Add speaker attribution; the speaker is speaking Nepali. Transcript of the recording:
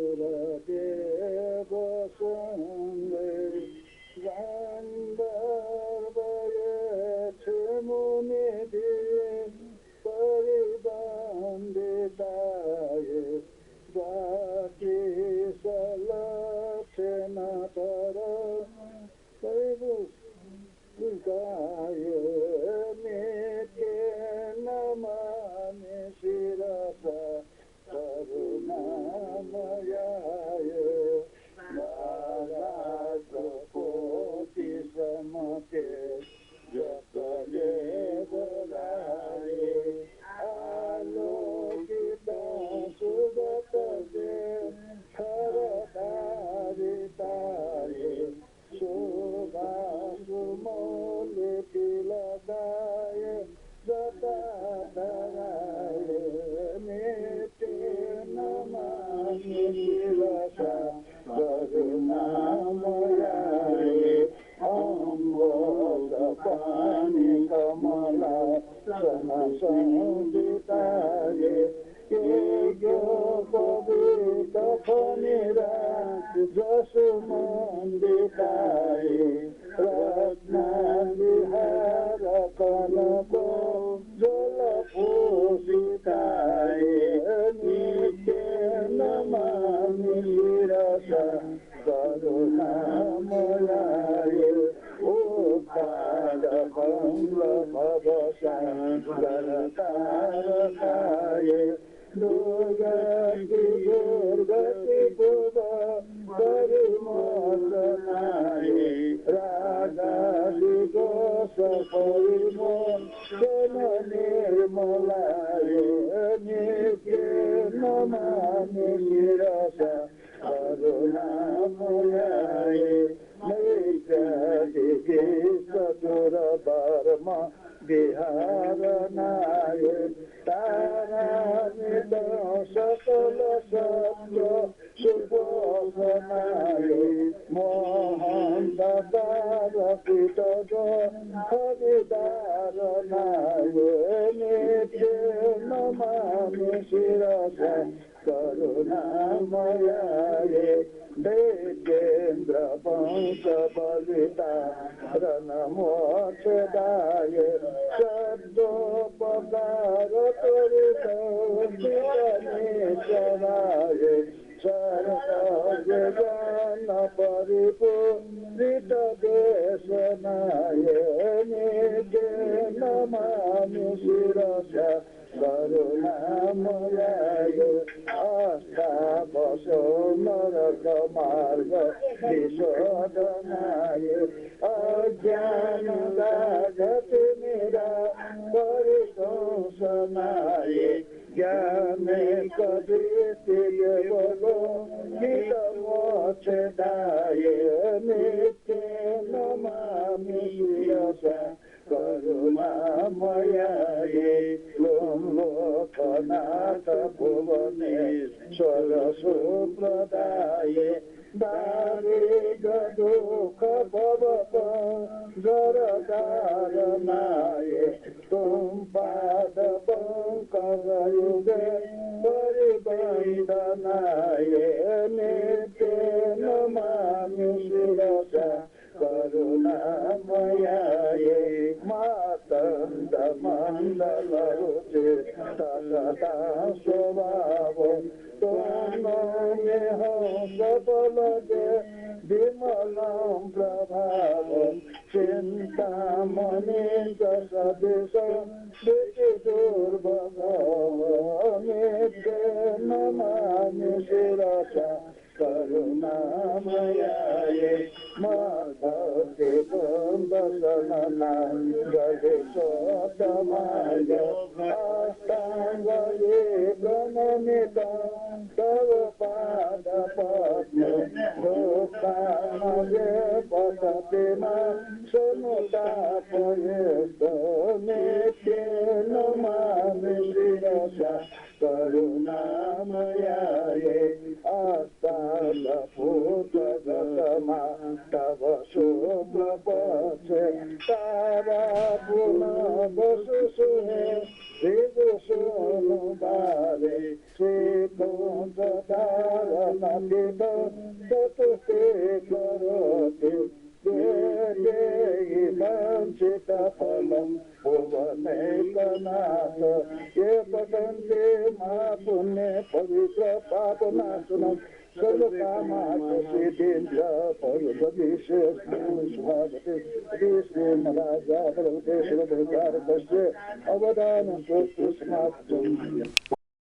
Speaker 1: सुरदेव सँगै गान्धर्वयक्ष मुनिधि परिबन्धिताय द्वाकिसलक्षण पर गाय नित्य नमामि शिरसा करुणामयाय नारायणकोटिसमते जपले बोलाये आलोकित सुगतसे खरधारिताये शोभासुमौलितिलकाय जटाधराय नित्य नमामि शिरसा करुणामयाय अम्बोदपाणि कमला संहिताय योगोपवीतफणिरा जसुमन्दिताय रत्नविहार कनको जलपूषिताय नित्य नमामि शिरसा करुणामयाय उद्धारकम्लभवसागरतारकाय दुर्गति दुर्गति पुर परिमोचनाय रागादिदोष परिमोचन निर्मलाय नित्य नमामि शिरसा करुणामयाय नैत्यादिके चतुरधर्म विहारणाय तारानित सकल सत्य सुपोषणाय मोहन्त तारपित हरिदारणाय नित्य नमामि शिरसा करुणामयाय दैत्येन्द्र पंचबलितारणमोक्षदाय सद्योपकार त्वरितनिचराय सर्वज्ञान परिपूरित देशनाय नित्य नमामि शिरसा करुणामयाय अष्टावशो नरकमार्ग विशोधनाय अज्ञानदागतिमिरा परितोषणाय ज्ञानैकदृष्टियोगो हितमोक्षदाय नित्य नमामि शिरसा करुणामयाय लोकनाथ भुवनेश्वर सुप्रदाय दारिद्र दुःख भवप जरदारणाय तुम पाद पंकजयुगे परिबन्धनाय नित्य नमामि शिरसा करुणामयाय मातंड मंडलरुचि तथा स्वभाव त्वमेह सफलके विमलं प्रभावं चिन्तामणि च सदिश दुर्भगं नित्य नमामि शिरसा करुणामयाय माधवते बन्दसननाय अष्टाङ्गये गणनितं तव पादपद्म भूतानये पतते मां सनुतापयेत नित्य नमामि शिरसा करुणामयाय अष्टालभूतगतमा तव शुभ्रपक्षे तारा पुनः विदुषोनुदारे श्रीकुञ्जधारण पण्डित चतुष्टे करोति देहि वञ्चित फलं भुवनैकनाथ ये पठन्ति महापुण्ये पवित्र पापनाशनं सर्वकामार्थसिद्धिञ्च भगवते श्रीमहाराजा भगवते शिवभूतारकस्य अवदानं समाप्तम्।